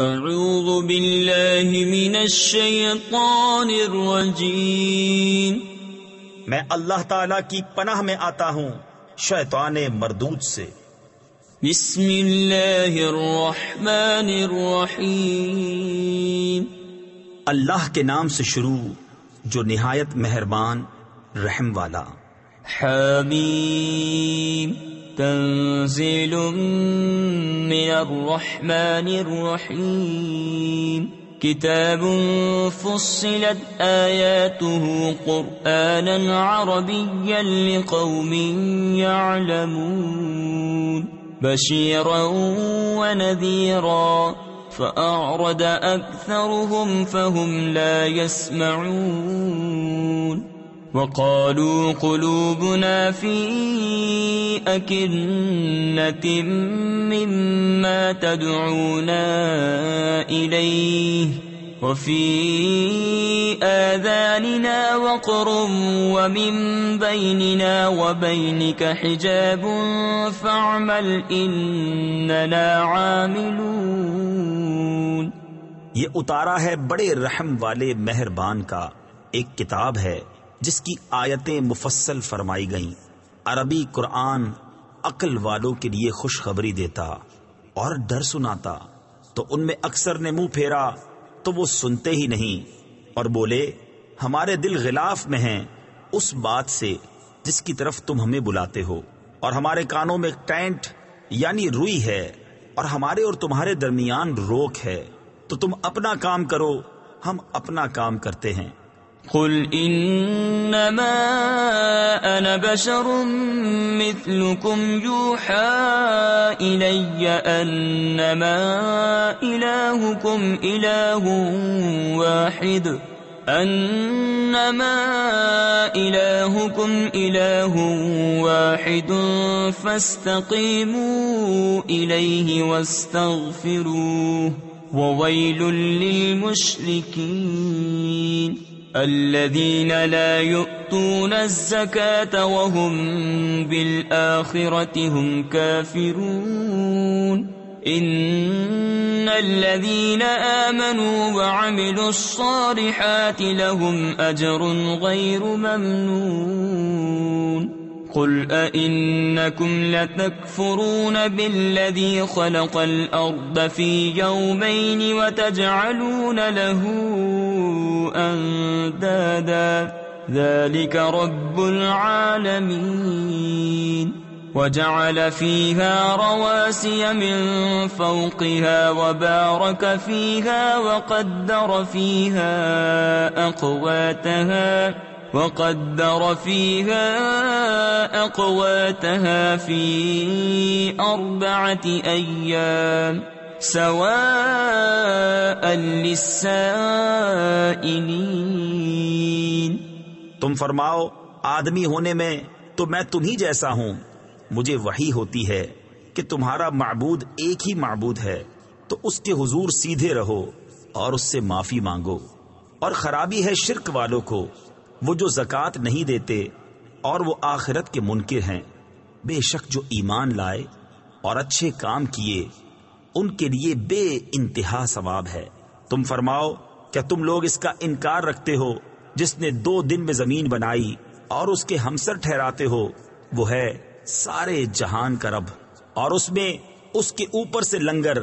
اعوذ باللہ من الشیطان الرجیم، میں اللہ تعالی کی پناہ میں آتا ہوں شیطان مردود سے۔ بسم اللہ الرحمن الرحیم، اللہ کے نام سے شروع جو نہایت مہربان رحم والا۔ حامیم، تنزیل من الرحمن الرحیم، کتاب فصلت آیاته قرآنا عربیا لقوم يعلمون، بشیرا ونذیرا، فأعرض أكثرهم فهم لا يسمعون، وقالوا قلوبنا في أكنة مما تدعونا إليه وفي آذاننا وقر ومن بيننا وبينك حجاب فاعمل إننا عاملون۔ یہ اتارا ہے بڑے رحم والے مہربان کا ایک کتاب ہے جس کی آیتیں مفصل فرمائی گئیں۔ عربی قرآن عقل والوں کے لیے خوشخبری دیتا اور ڈر سناتا، تو ان میں اکثر نے منہ پھیرا تو وہ سنتے ہی نہیں اور بولے ہمارے دل غلاف میں ہیں اس بات سے جس کی طرف تم ہمیں بلاتے ہو، اور ہمارے کانوں میں ٹینٹ یعنی روئی ہے، اور ہمارے اور تمہارے درمیان روک ہے، تو تم اپنا کام کرو ہم اپنا کام کرتے ہیں۔ قل انما انا بشر مثلكم يوحى الي انما الهكم اله واحد فاستقيموا اليه واستغفروه وويل للمشركين الذين لا يؤتون الزكاة وهم بالآخرة هم كافرون إن الذين آمنوا وعملوا الصالحات لهم أجر غير ممنون قل أئنكم لتكفرون بالذي خلق الأرض في يومين وتجعلون له أندادا ذلك رب العالمين وجعل فيها رواسي من فوقها وبارك فيها وقدر فيها أقواتها في 4 أيام سواء للسائلين۔ تم فرماؤ آدمی ہونے میں تو میں تم ہی جیسا ہوں، مجھے وحی ہوتی ہے کہ تمہارا معبود ایک ہی معبود ہے، تو اس کے حضور سیدھے رہو اور اس سے معافی مانگو، اور خرابی ہے شرک والوں کو، وہ جو زکوٰۃ نہیں دیتے اور وہ آخرت کے منکر ہیں۔ بے شک جو ایمان لائے اور اچھے کام کیے ان کے لیے بے انتہا ثواب ہے۔ تم فرماؤ کیا تم لوگ اس کا انکار رکھتے ہو جس نے 2 دن میں زمین بنائی اور اس کے ہمسر ٹھہراتے ہو؟ وہ ہے سارے جہان کا رب، اور اس میں اس کے اوپر سے لنگر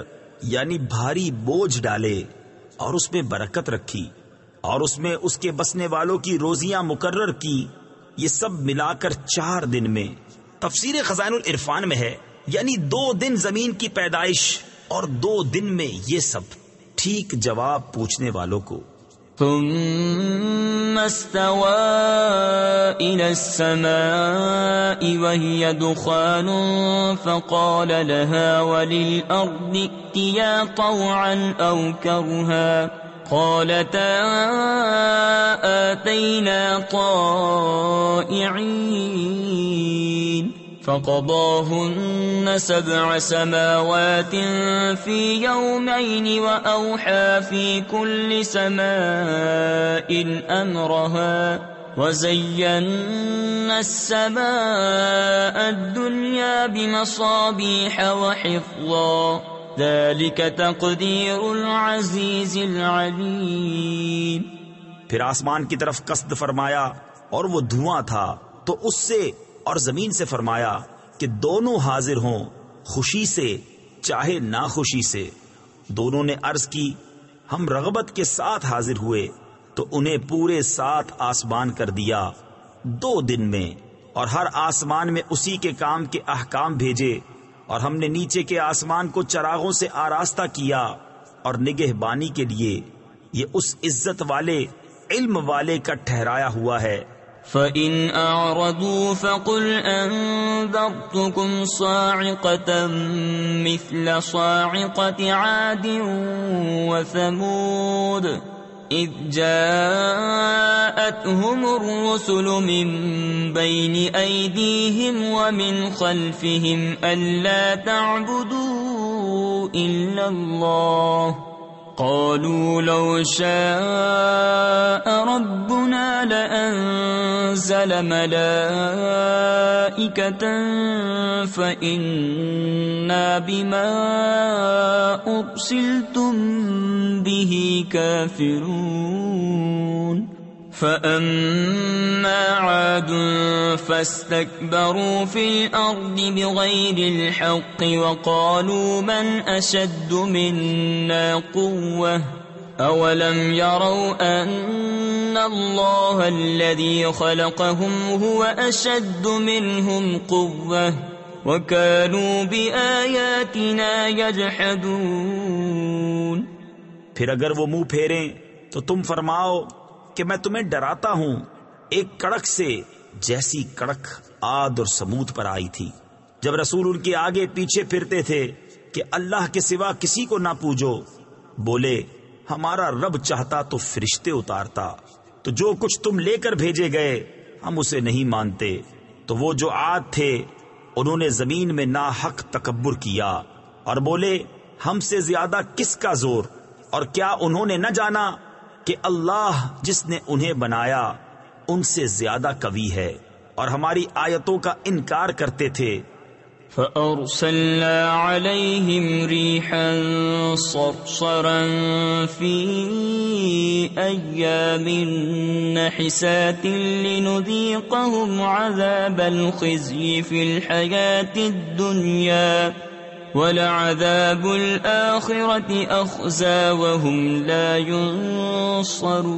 یعنی بھاری بوجھ ڈالے اور اس میں برکت رکھی، اور اس میں اس کے بسنے والوں کی روزیاں مقرر کی، یہ سب ملا کر 4 دن میں۔ تفسیر خزائن العرفان میں ہے یعنی 2 دن زمین کی پیدائش اور 2 دن میں یہ سب۔ ٹھیک جواب پوچھنے والوں کو۔ ثم استوى إلى السماء وهي دخان فقال لها وللأرض ائتيا طوعا أو كرها قالتا آتينا طائعين فقضاهن 7 سماوات في يومين وأوحى في كل سماء أمرها وزينا السماء الدنيا بمصابيح وحفظا ذلك تقدیر العزیز العلیم۔ پھر آسمان کی طرف قصد فرمایا اور وہ دھواں تھا، تو اس سے اور زمین سے فرمایا کہ دونوں حاضر ہوں، خوشی سے چاہے ناخوشی سے۔ دونوں نے عرض کی ہم رغبت کے ساتھ حاضر ہوئے، تو انہیں پورے 7 آسمان کر دیا 2 دن میں، اور ہر آسمان میں اسی کے کام کے احکام بھیجے، اور ہم نے نیچے کے آسمان کو چراغوں سے آراستہ کیا اور نگہبانی کے لیے۔ یہ اس عزت والے علم والے کا ٹھہرایا ہوا ہے۔ فَإِنْ أَعْرَضُوا فَقُلْ أَنذَرْتُكُمْ صَاعِقَةً مِثْلَ صَاعِقَةِ عَادٍ وَثَمُودَ إِذْ جَاءَتْهُمُ الرُّسُلُ مِنْ بَيْنِ أَيْدِيهِمْ وَمِنْ خَلْفِهِمْ أَلَّا تَعْبُدُوا إِلَّا اللَّهَ قالوا لو شاء ربنا لأنزل ملائكة فإنا بما أرسلتم به كافرون فأما عاد فاستكبروا في الأرض بغير الحق وقالوا من أشد منا قوة أولم يروا أن الله الذي خلقهم هو أشد منهم قوة وكانوا بآياتنا يجحدون۔ پھر اگر وہ منہ پھیریں تو تم فرماؤ کہ میں تمہیں ڈراتا ہوں ایک کڑک سے جیسی کڑک عاد اور سمود پر آئی تھی، جب رسول ان کے آگے پیچھے پھرتے تھے کہ اللہ کے سوا کسی کو نہ پوجو۔ بولے ہمارا رب چاہتا تو فرشتے اتارتا، تو جو کچھ تم لے کر بھیجے گئے ہم اسے نہیں مانتے۔ تو وہ جو عاد تھے انہوں نے زمین میں ناحق تکبر کیا اور بولے ہم سے زیادہ کس کا زور، اور کیا انہوں نے نہ جانا کہ اللہ جس نے انہیں بنایا ان سے زیادہ قوی ہے، اور ہماری آیتوں کا انکار کرتے تھے۔ فَأَرْسَلْنَا عَلَيْهِمْ رِيحًا صَرْصَرًا فِي أَيَّامٍ نَحِسَاتٍ لِنُذِيقَهُمْ عَذَابَ الْخِزْيِ فِي الْحَيَاةِ الدُّنْيَا وَلَعَذَابُ الْآخِرَةِ أَخْزَى وَهُمْ لَا يُنصَرُونَ۔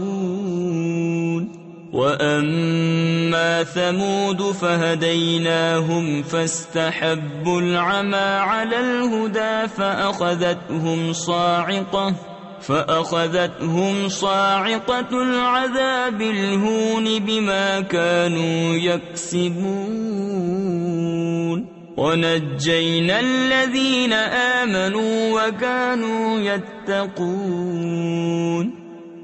وَأَمَّا ثَمُودُ فَهَدَيْنَاهُمْ فَاسْتَحَبُّوا الْعَمَى عَلَى الْهُدَى فَأَخَذَتْهُمْ صَاعِقَةُ الْعَذَابِ الْهُونِ بِمَا كَانُوا يَكْسِبُونَ۔ وَنَجَّيْنَا الَّذِينَ آمَنُوا وَكَانُوا يَتَّقُونَ۔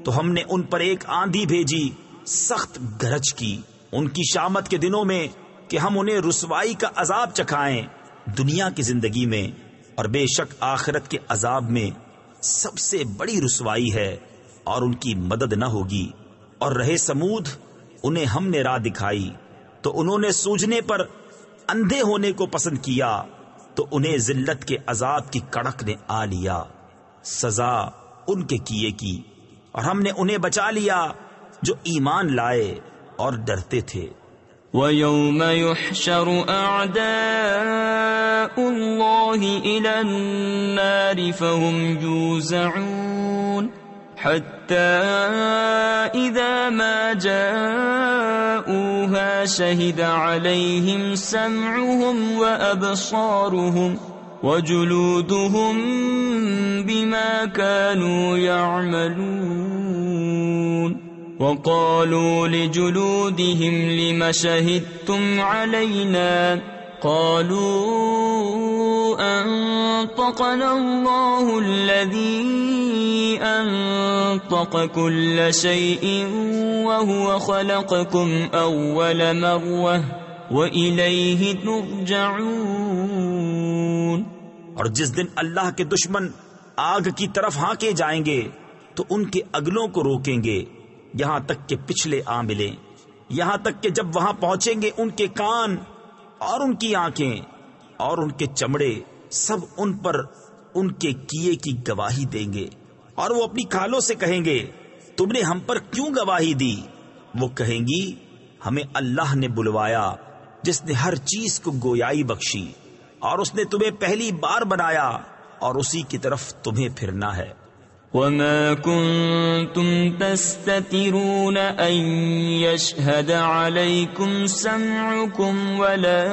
تو ہم نے ان پر ایک آندھی بھیجی سخت گرج کی ان کی شامت کے دنوں میں کہ ہم انہیں رسوائی کا عذاب چکھائیں دنیا کی زندگی میں، اور بے شک آخرت کے عذاب میں سب سے بڑی رسوائی ہے اور ان کی مدد نہ ہوگی۔ اور رہے سمود انہیں ہم نے راہ دکھائی تو انہوں نے سوجنے پر اندھے ہونے کو پسند کیا، تو انہیں ذلت کے عذاب کی کڑک نے آ لیا، سزا ان کے کیے کی، اور ہم نے انہیں بچا لیا جو ایمان لائے اور ڈرتے تھے۔ وَيَوْمَ يُحْشَرُ أَعْدَاءُ اللَّهِ إِلَى النَّارِ فَهُمْ يُوزَعُونَ حَتَّى إِذَا مَا جَاءُوهَا شَهِدَ عَلَيْهِمْ سَمْعُهُمْ وَأَبْصَارُهُمْ وَجُلُودُهُمْ بِمَا كَانُوا يَعْمَلُونَ۔ وَقَالُوا لِجُلُودِهِمْ لِمَ شَهِدتُّمْ عَلَيْنَا قَالُوا أَنطَقَنَا اللَّهُ الَّذِي أَنطَقَ كُلَّ شَيْءٍ وَهُوَ خَلَقَكُمْ أَوَّلَ مَرَّةٍ وَإِلَيْهِ تُرْجَعُونَ۔ اور جس دن اللہ کے دشمن آگ کی طرف ہانکے جائیں گے تو ان کے اگلوں کو روکیں گے یہاں تک کہ پچھلے آ ملیں، یہاں تک کہ جب وہاں پہنچیں گے ان کے کان اور ان کی آنکھیں اور ان کے چمڑے سب ان پر ان کے کیے کی گواہی دیں گے، اور وہ اپنی کھالوں سے کہیں گے تم نے ہم پر کیوں گواہی دی؟ وہ کہیں گی ہمیں اللہ نے بلوایا جس نے ہر چیز کو گویائی بخشی، اور اس نے تمہیں پہلی بار بنایا اور اسی کی طرف تمہیں پھرنا ہے۔ وما كنتم تستترون أن يشهد عليكم سمعكم ولا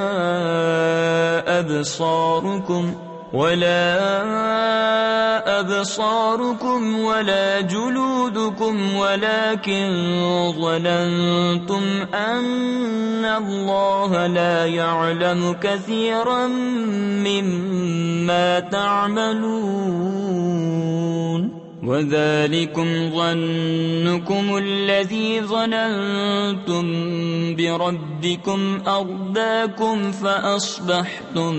أبصاركم ولا جلودكم ولكن ظننتم أن الله لا يعلم كثيرا مما تعملون وذلكم ظنكم الذي ظننتم بربكم أرداكم فأصبحتم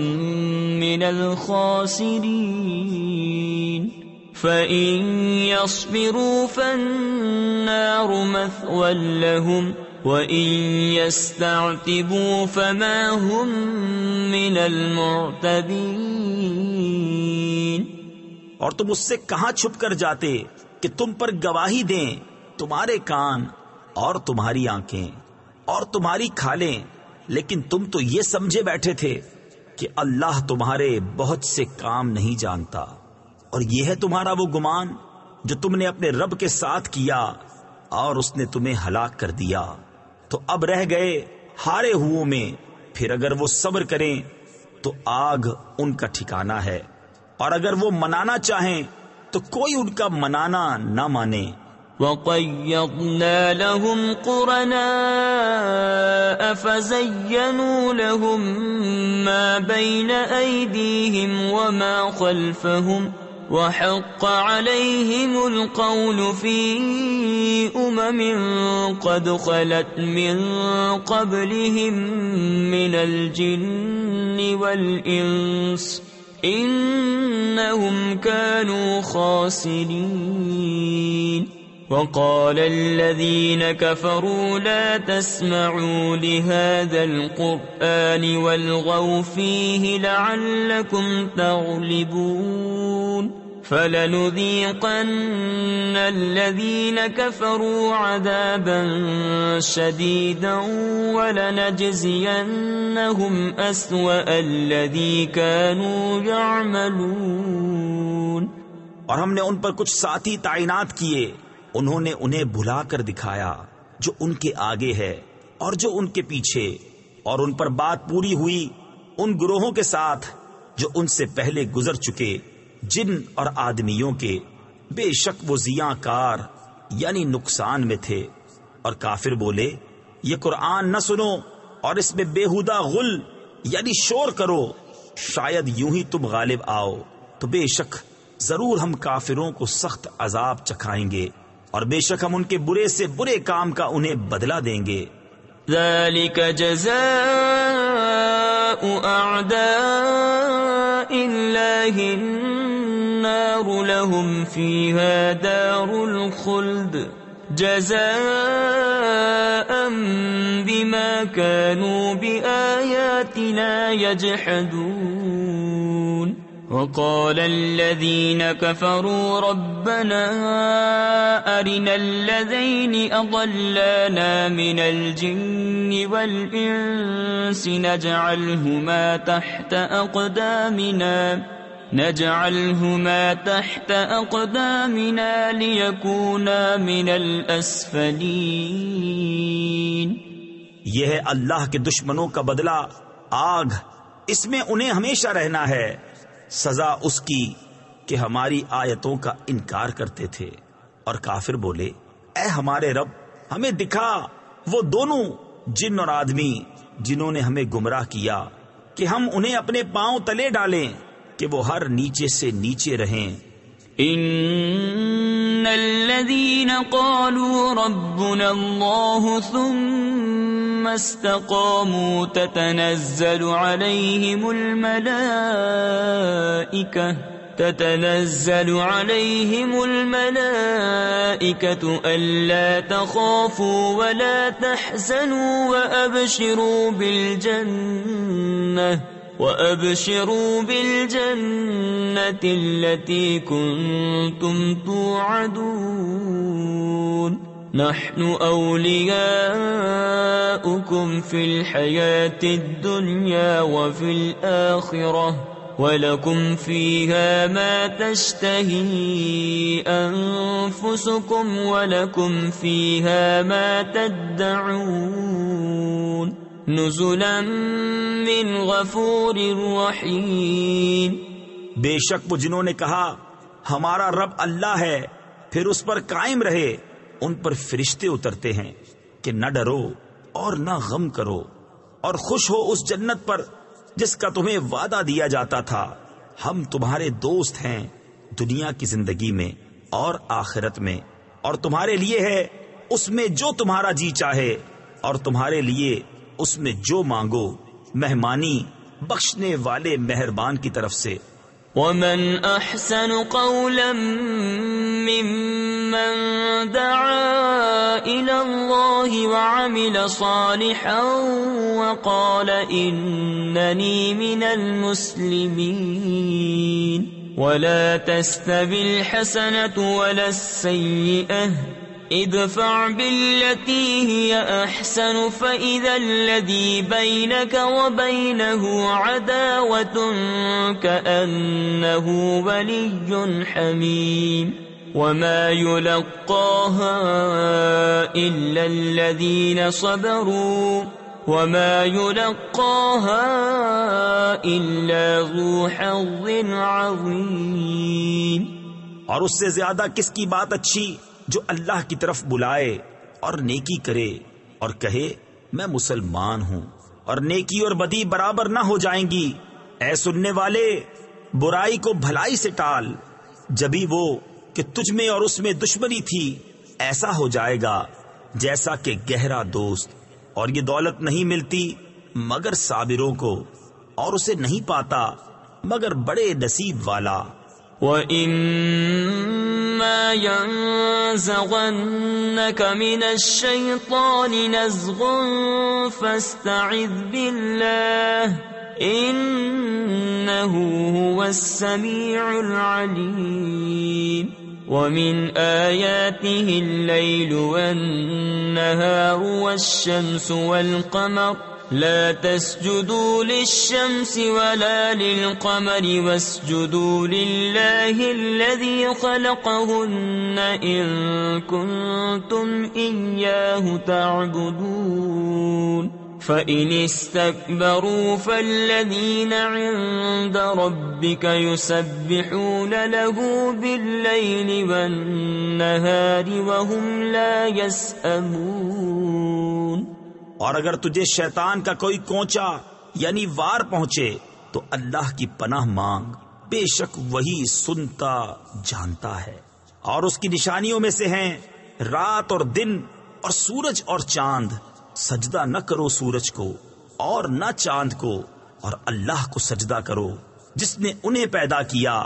من الخاسرين فإن يصبروا فالنار مثوى لهم وَإِن يَسْتَعْتِبُوا فَمَا هُمْ مِنَ الْمُعْتَبِينَ۔ اور تم اس سے کہاں چھپ کر جاتے کہ تم پر گواہی دیں تمہارے کان اور تمہاری آنکھیں اور تمہاری کھالیں، لیکن تم تو یہ سمجھے بیٹھے تھے کہ اللہ تمہارے بہت سے کام نہیں جانتا، اور یہ ہے تمہارا وہ گمان جو تم نے اپنے رب کے ساتھ کیا اور اس نے تمہیں ہلاک کر دیا۔ تو اب رہ گئے ہارے ہوئوں میں، پھر اگر وہ صبر کریں تو آگ ان کا ٹھکانہ ہے، اور اگر وہ منانا چاہیں تو کوئی ان کا منانا نہ مانے۔ وَقَيَّضْنَا لَهُمْ قُرَنَاءَ فَزَيَّنُوا لَهُم مَّا بَيْنَ أَيْدِيهِمْ وَمَا خَلْفَهُمْ وَحَقَّ عَلَيْهِمُ الْقَوْلُ فِي أُمَمٍ قَدْ خَلَتْ مِن قَبْلِهِم مِّنَ الْجِنِّ وَالْإِنسِ إِنَّهُمْ كَانُوا خَاسِرِينَ۔ وَقَالَ الَّذِينَ كَفَرُوا لَا تَسْمَعُوا لِهَذَا الْقُرْآنِ وَالْغَوْا فِيهِ لَعَلَّكُمْ تَغْلِبُونَ فَلَنُذِيقَنَّ الَّذِينَ كَفَرُوا عَذَابًا شَدِيدًا وَلَنَجْزِيَنَّهُمْ أَسْوَأَ الَّذِي كَانُوا يَعْمَلُونَ۔ اور ہم نے ان پر کچھ ساتھی تعینات کیے، انہوں نے انہیں بھلا کر دکھایا جو ان کے آگے ہے اور جو ان کے پیچھے، اور ان پر بات پوری ہوئی ان گروہوں کے ساتھ جو ان سے پہلے گزر چکے، جن اور آدمیوں کے، بے شک وہ زیاں کار یعنی نقصان میں تھے۔ اور کافر بولے یہ قرآن نہ سنو اور اس میں بےہودہ غل یعنی شور کرو، شاید یوں ہی تم غالب آؤ، تو بے شک ضرور ہم کافروں کو سخت عذاب چکھائیں گے، اور بے شک ہم ان کے برے سے برے کام کا انہیں بدلہ دیں گے۔ ذَلِكَ جَزَاءُ أَعْدَاءِ اللَّهِ النَّارُ لَهُمْ فِيهَا دَارُ الْخُلْدِ جَزَاءً بِمَا كَانُوا بِآيَاتِنَا يَجْحَدُونَ۔ وَقَالَ الَّذِينَ كَفَرُوا رَبَّنَا أَرِنَا الَّذَيْنِ أَضَلَّانَا مِنَ الْجِنِّ وَالْإِنسِ نَجْعَلْهُمَا تَحْتَ أَقْدَامِنَا لِيَكُونَا مِنَ الْأَسْفَلِينَ۔ یہ ہے اللہ کے دشمنوں کا بدلہ آگ، اس میں انہیں ہمیشہ رہنا ہے، سزا اس کی کہ ہماری آیتوں کا انکار کرتے تھے۔ اور کافر بولے اے ہمارے رب، ہمیں دکھا وہ دونوں جن اور آدمی جنہوں نے ہمیں گمراہ کیا، کہ ہم انہیں اپنے پاؤں تلے ڈالیں کہ وہ ہر نیچے سے نیچے رہیں۔ ان الذين قالوا ربنا الله ثم استقاموا تتنزل عليهم الملائكة ألا تخافوا ولا تحزنوا وأبشروا بالجنة وَأَبْشِرُوا بِالْجَنَّةِ الَّتِي كُنتُمْ تُوعَدُونَ نَحْنُ أَوْلِيَاؤُكُمْ فِي الْحَيَاةِ الدُّنْيَا وَفِي الْآخِرَةِ وَلَكُمْ فِيهَا مَا تَشْتَهِي أَنفُسُكُمْ وَلَكُمْ فِيهَا مَا تَدَّعُونَ نُزُلًا مِّنْ غَفُورٍ رَّحِيمٍ۔ بے شک وہ جنہوں نے کہا ہمارا رب اللہ ہے پھر اس پر قائم رہے، ان پر فرشتے اترتے ہیں کہ نہ ڈرو اور نہ غم کرو اور خوش ہو اس جنت پر جس کا تمہیں وعدہ دیا جاتا تھا۔ ہم تمہارے دوست ہیں دنیا کی زندگی میں اور آخرت میں، اور تمہارے لیے ہے اس میں جو تمہارا جی چاہے، اور تمہارے لیے اس میں جو مانگو، مہمانی بخشنے والے مہربان کی طرف سے۔ وَمَنْ أَحْسَنُ قَوْلًا مِّمَّنْ دَعَا إِلَى اللَّهِ وَعَمِلَ صَالِحًا وَقَالَ إِنَّنِي مِنَ الْمُسْلِمِينَ وَلَا تَسْتَوِي الْحَسَنَةُ وَلَا السَّيِّئَةُ ادفع بالتي هي أحسن فإذا الذي بينك وبينه عداوة كأنه ولي حميم وما يلقاها إلا الذين صبروا وما يلقاها إلا ذو حظ عظيم۔ اور اس سے زیادہ کس کی بات اچھی جو اللہ کی طرف بلائے اور نیکی کرے اور کہے میں مسلمان ہوں، اور نیکی اور بدی برابر نہ ہو جائیں گی۔ اے سننے والے، برائی کو بھلائی سے ٹال، جبھی وہ کہ تجھ میں اور اس میں دشمنی تھی ایسا ہو جائے گا جیسا کہ گہرا دوست۔ اور یہ دولت نہیں ملتی مگر صابروں کو، اور اسے نہیں پاتا مگر بڑے نصیب والا۔ وَإِمَّا يَنزَغَنَّكَ مِنَ الشَّيْطَانِ نَزْغٌ فَاسْتَعِذْ بِاللَّهِ إِنَّهُ هُوَ السَّمِيعُ الْعَلِيمُ۔ وَمِنْ آيَاتِهِ اللَّيْلُ وَالنَّهَارُ وَالشَّمْسُ وَالْقَمَرُ لا تسجدوا للشمس ولا للقمر واسجدوا لله الذي خلقهن إن كنتم إياه تعبدون فإن استكبروا فالذين عند ربك يسبحون له بالليل والنهار وهم لا يسأمون۔ اور اگر تجھے شیطان کا کوئی کونچا یعنی وار پہنچے تو اللہ کی پناہ مانگ، بے شک وہی سنتا جانتا ہے۔ اور اس کی نشانیوں میں سے ہیں رات اور دن اور سورج اور چاند۔ سجدہ نہ کرو سورج کو اور نہ چاند کو، اور اللہ کو سجدہ کرو جس نے انہیں پیدا کیا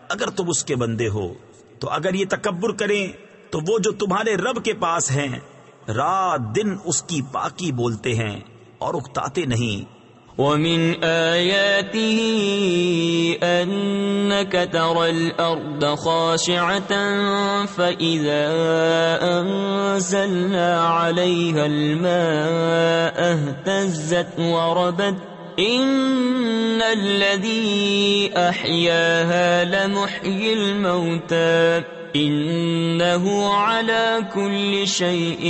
اگر تم اس کے بندے ہو۔ تو اگر یہ تکبر کریں تو وہ جو تمہارے رب کے پاس ہیں رات دن اس کی پاکی بولتے ہیں اور اکتاتے نہیں۔ وَمِنْ آيَاتِهِ أَنَّكَ تَرَى الْأَرْضَ خَاشِعَةً فَإِذَا أَنزَلْنَا عَلَيْهَا الْمَاءَ اهْتَزَّتْ وَرَبَتْ إِنَّ الَّذِي أَحْيَاهَا لَمُحْيِي الْمَوْتَى إِنَّهُ عَلَى كُلِّ شَيْءٍ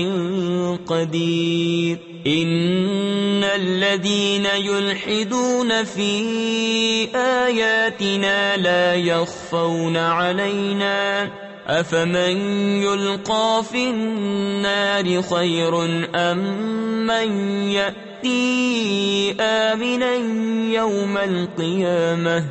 قَدِيرٌ إِنَّ الَّذِينَ يُلْحِدُونَ فِي آيَاتِنَا لَا يَخْفَوْنَ عَلَيْنَا أَفَمَنْ يُلْقَى فِي النَّارِ خَيْرٌ أَمْ مَنْ يَأْتِي آمِنًا يَوْمَ الْقِيَامَةِ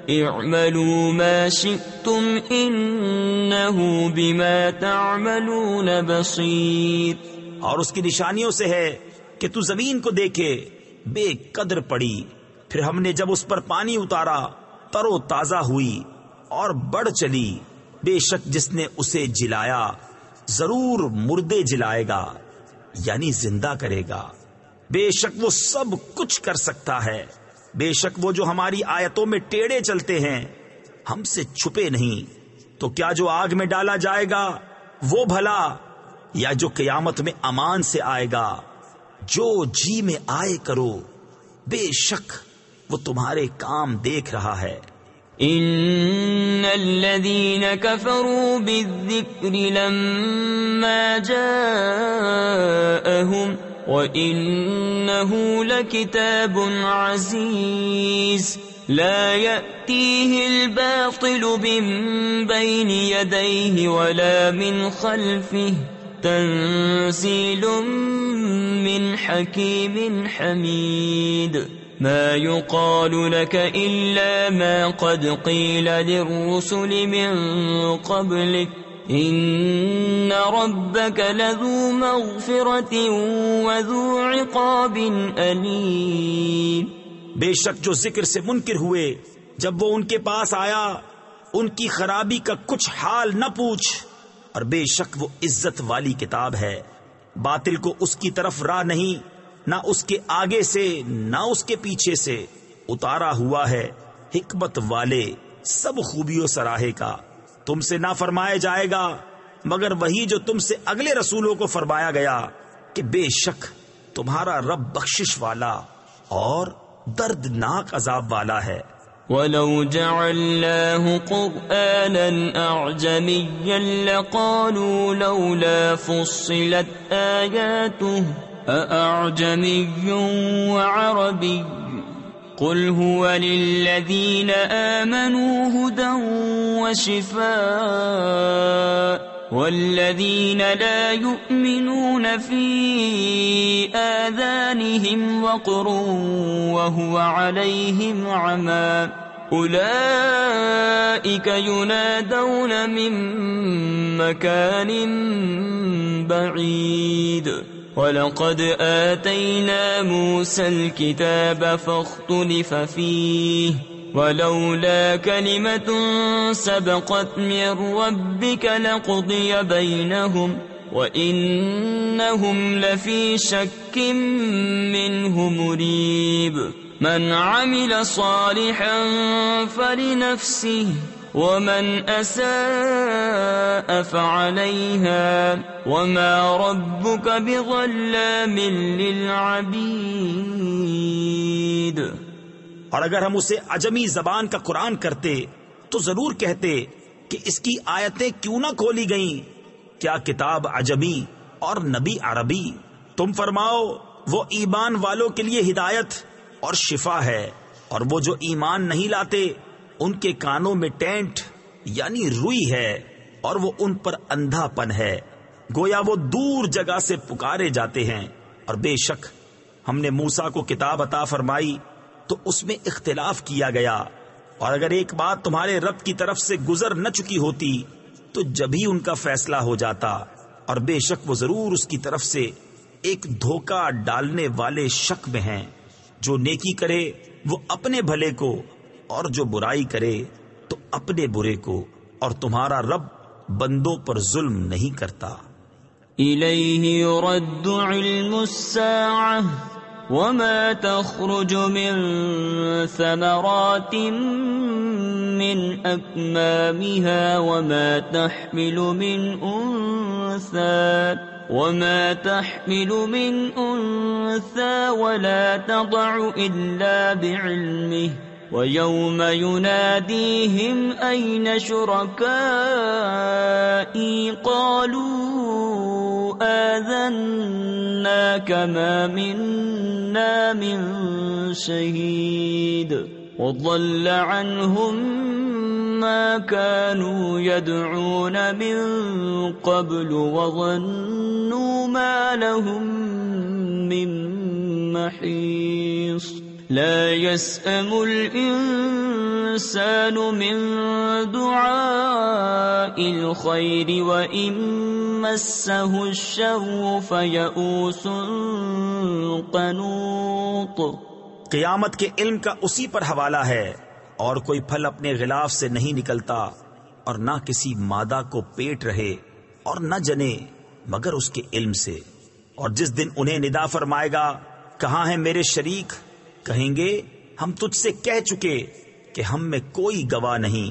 اعملوا ما شئتم انہو بما تعملون بصیر۔ اور اس کی نشانیوں سے ہے کہ تو زمین کو دیکھے بے قدر پڑی، پھر ہم نے جب اس پر پانی اتارا تر و تازہ ہوئی اور بڑھ چلی۔ بے شک جس نے اسے جلایا ضرور مردے جلائے گا یعنی زندہ کرے گا۔ بے شک وہ سب کچھ کر سکتا ہے۔ بے شک وہ جو ہماری آیتوں میں ٹیڑے چلتے ہیں ہم سے چھپے نہیں، تو کیا جو آگ میں ڈالا جائے گا وہ بھلا، یا جو قیامت میں امان سے آئے گا؟ جو جی میں آئے کرو، بے شک وہ تمہارے کام دیکھ رہا ہے۔ ان الذين كفروا بالذكر لما جاءهم وانه لكتاب عزيز لا يأتيه الباطل من بين يديه ولا من خلفه تنزيل من حكيم حميد ما يقال لك إلا ما قد قيل للرسل من قبلك إن ربك لذو مغفرة وذو عقاب أليم۔ بے شک جو ذکر سے منکر ہوئے جب وہ ان کے پاس آیا ان کی خرابی کا کچھ حال نہ پوچھ، اور بے شک وہ عزت والی کتاب ہے، باطل کو اس کی طرف راہ نہیں، نہ اس کے آگے سے نہ اس کے پیچھے سے، اتارا ہوا ہے حکمت والے سب خوبیوں سراہے کا۔ تم سے نہ فرمایا جائے گا مگر وہی جو تم سے اگلے رسولوں کو فرمایا گیا کہ بے شک تمہارا رب بخشش والا اور دردناک عذاب والا ہے۔ وَلَوْ جَعَلْنَاهُ قُرْآنًا أَعْجَمِيًّا لَقَالُوا لَوْلَا فُصِّلَتْ آيَاتُهُ أَأَعْجَمِيٌّ وَعَرَبِيٌّ قُلْ هُوَ لِلَّذِينَ آمَنُوا هُدًى وَشِفَاءٌ وَالَّذِينَ لَا يُؤْمِنُونَ فِي آذَانِهِمْ وَقْرٌ وَهُوَ عَلَيْهِمْ عَمًى أُولَئِكَ يُنَادَوْنَ مِن مَّكَانٍ بَعِيدٍ وَلَقَدْ آتَيْنَا مُوسَى الْكِتَابَ فَاخْتُلِفَ فِيهِ وَلَوْلَا كَلِمَةٌ سَبَقَتْ مِن رَّبِّكَ لَقُضِيَ بَيْنَهُمْ وَإِنَّهُمْ لَفِي شَكٍّ مِّنْهُ مُرِيبٍ مَنْ عَمِلَ صَالِحًا فَلِنَفْسِهِ وَمَنْ أَسَاءَ فَعَلَيْهَا وَمَا رَبُّكَ بِظَلَّامٍ لِّلْعَبِيدِ۔ اور اگر ہم اسے عجمی زبان کا قرآن کرتے تو ضرور کہتے کہ اس کی آیتیں کیوں نہ کھولی گئیں، کیا کتاب عجمی اور نبی عربی؟ تم فرماؤ وہ ایمان والوں کے لیے ہدایت اور شفا ہے، اور وہ جو ایمان نہیں لاتے ان کے کانوں میں ٹینٹ یعنی روئی ہے، اور وہ ان پر اندھا پن ہے، گویا وہ دور جگہ سے پکارے جاتے ہیں۔ اور بے شک ہم نے موسیٰ کو کتاب عطا فرمائی تو اس میں اختلاف کیا گیا، اور اگر ایک بات تمہارے رب کی طرف سے گزر نہ چکی ہوتی تو جبھی ان کا فیصلہ ہو جاتا، اور بے شک وہ ضرور اس کی طرف سے ایک دھوکہ ڈالنے والے شک میں ہیں۔ جو نیکی کرے وہ اپنے بھلے کو، اور جو برائی کرے تو اپنے برے کو، اور تمہارا رب بندوں پر ظلم نہیں کرتا۔ إِلَيْهِ يُرَدُّ عِلْمُ السَّاعَةِ وَمَا تَخْرُجُ مِن ثَمَرَاتٍ مِّنْ أَكْمَامِهَا وَمَا تَحْمِلُ مِنْ أُنثَىٰ وَلَا تَضَعُ إِلَّا بِعِلْمِهِ وَيَوْمَ يُنَادِيهِمْ أَيْنَ شُرَكَائِي قَالُوا آذَنَّاكَ مَا مِنَّا مِن شَهِيدٍ وَضَلَّ عَنْهُمْ مَا كَانُوا يَدْعُونَ مِن قَبْلُ وَظَنُّوا مَا لَهُم مِّن مَّحِيصٍ لا يسأم الإنسان من دعاء الخير وإن مسه الشر فيئوس قنوط۔ قیامت کے علم کا اسی پر حوالہ ہے، اور کوئی پھل اپنے غلاف سے نہیں نکلتا، اور نہ کسی مادہ کو پیٹ رہے اور نہ جنے مگر اس کے علم سے۔ اور جس دن انہیں ندا فرمائے گا کہاں ہیں میرے شریک، کہیں گے ہم تجھ سے کہہ چکے کہ ہم میں کوئی گواہ نہیں،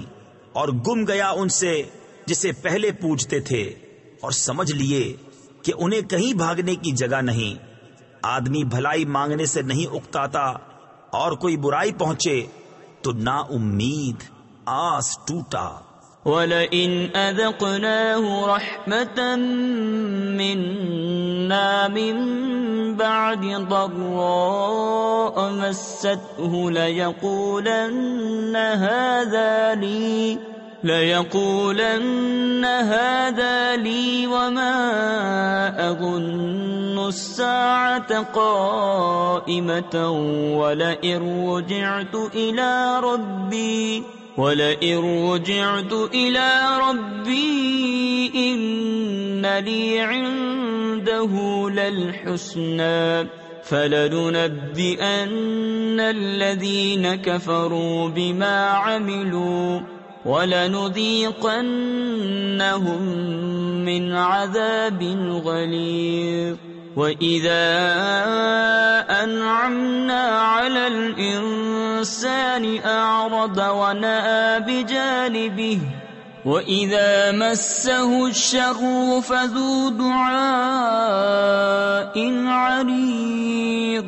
اور گم گیا ان سے جسے پہلے پوچھتے تھے، اور سمجھ لیے کہ انہیں کہیں بھاگنے کی جگہ نہیں۔ آدمی بھلائی مانگنے سے نہیں اکتاتا، اور کوئی برائی پہنچے تو نا امید آس ٹوٹا۔ وَلَئِنْ أَذَقْنَاهُ رَحْمَةً مِنَّا مِنْ بَعْدِ ضَرَّاءٍ مَسَّتْهُ لَيَقُولَنَّ هَذَا لِي وَمَا أَظُنُّ السَّاعَةَ قَائِمَةً وَلَئِن رُجِعْتُ إِلَى رَبِّي إِنَّ لِي عِندَهُ لَلْحُسْنَى فَلَنُنَبِّئَنَّ الَّذِينَ كَفَرُوا بِمَا عَمِلُوا وَلَنُذِيقَنَّهُم مِّنْ عَذَابٍ غَلِيظٍ وَإِذَا أَنْعَمْنَا عَلَى الْإِنسَانِ أَعْرَضَ وَنَأَىٰ بِجَانِبِهِ وَإِذَا مَسَّهُ الشَّرُّ فَذُو دُعَاءٍ عَرِيضٍ۔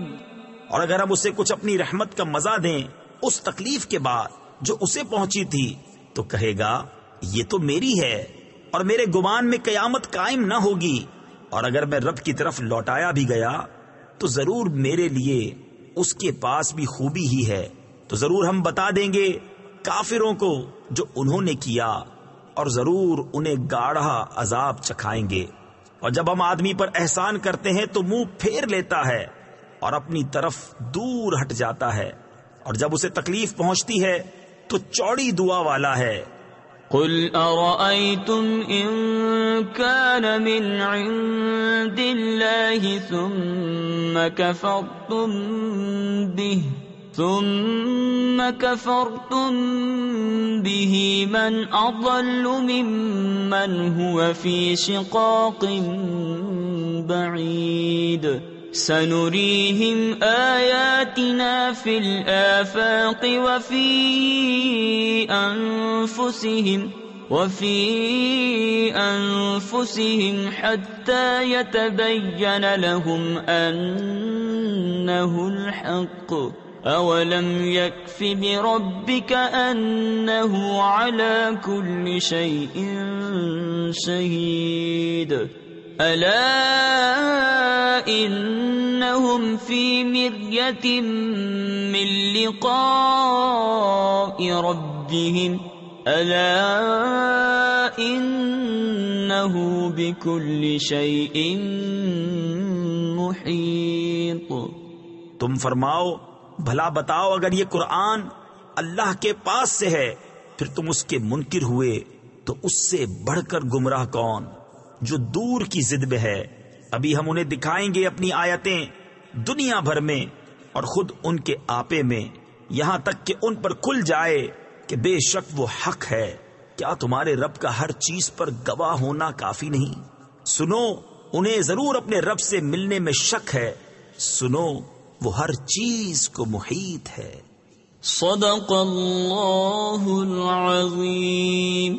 اور اگر ہم اسے کچھ اپنی رحمت کا مزہ دیں اس تکلیف کے بعد جو اسے پہنچی تھی، تو کہے گا یہ تو میری ہے، اور میرے گمان میں قیامت قائم نہ ہوگی، اور اگر میں رب کی طرف لوٹایا بھی گیا تو ضرور میرے لیے اس کے پاس بھی خوبی ہی ہے۔ تو ضرور ہم بتا دیں گے کافروں کو جو انہوں نے کیا، اور ضرور انہیں گاڑھا عذاب چکھائیں گے۔ اور جب ہم آدمی پر احسان کرتے ہیں تو منہ پھیر لیتا ہے اور اپنی طرف دور ہٹ جاتا ہے، اور جب اسے تکلیف پہنچتی ہے تو چوڑی دعا والا ہے۔ قُلْ أَرَأَيْتُمْ إِن كَانَ مِنْ عِندِ اللَّهِ ثُمَّ كَفَرْتُمْ بِهِ مَنْ أَضَلُّ مِمَّنْ هُوَ فِي شِقَاقٍ بَعِيدٍ سَنُرِيهِمْ آيَاتِنَا فِي الْآفَاقِ وَفِي أَنفُسِهِمْ حَتَّى يَتَبَيَّنَ لَهُمْ أَنَّهُ الْحَقُّ أَوَلَمْ يَكْفِ بِرَبِّكَ أَنَّهُ عَلَى كُلِّ شَيْءٍ شَهِيدٌ أَلَا إِنَّهُمْ فِي مِرْيَةٍ مِّن لِقَاءِ رَبِّهِمْ أَلَا إِنَّهُ بِكُلِّ شَيْءٍ مُحِيطٌ۔ تم فرماؤ بھلا بتاؤ اگر یہ قرآن اللہ کے پاس سے ہے پھر تم اس کے منکر ہوئے تو اس سے بڑھ کر گمراہ کون جو دور کی ضد میں ہے۔ ابھی ہم انہیں دکھائیں گے اپنی آیتیں دنیا بھر میں اور خود ان کے آپے میں، یہاں تک کہ ان پر کھل جائے کہ بے شک وہ حق ہے۔ کیا تمہارے رب کا ہر چیز پر گواہ ہونا کافی نہیں؟ سنو انہیں ضرور اپنے رب سے ملنے میں شک ہے، سنو وہ ہر چیز کو محیط ہے۔ صدق اللہ العظیم۔